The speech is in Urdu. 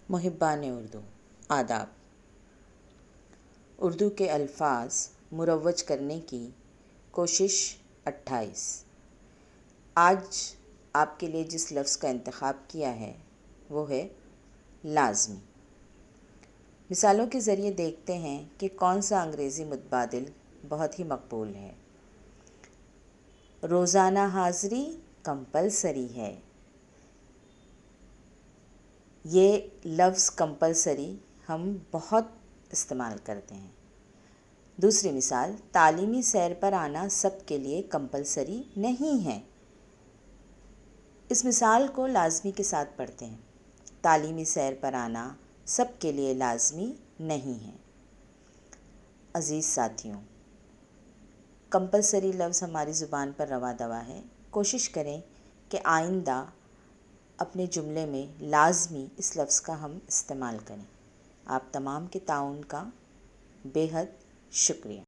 محبان اردو آداب۔ اردو کے الفاظ مروج کرنے کی کوشش 28۔ آج آپ کے لیے جس لفظ کا انتخاب کیا ہے وہ ہے لازمی۔ مثالوں کے ذریعے دیکھتے ہیں کہ کون سا انگریزی متبادل بہت ہی مقبول ہے۔ روزانہ حاضری کمپلسری ہے۔ یہ لفظ کمپلسری ہم بہت استعمال کرتے ہیں۔ دوسری مثال، تعلیمی سیر پر آنا سب کے لیے کمپلسری نہیں ہے۔ اس مثال کو لازمی کے ساتھ پڑھتے ہیں۔ تعلیمی سیر پر آنا سب کے لیے لازمی نہیں ہے۔ عزیز ساتھیوں، کمپلسری لفظ ہماری زبان پر رواں دواں ہے۔ کوشش کریں کہ آئندہ اپنے جملے میں لازمی اس لفظ کا ہم استعمال کریں۔ آپ تمام کے تعاون کا بے حد شکریہ۔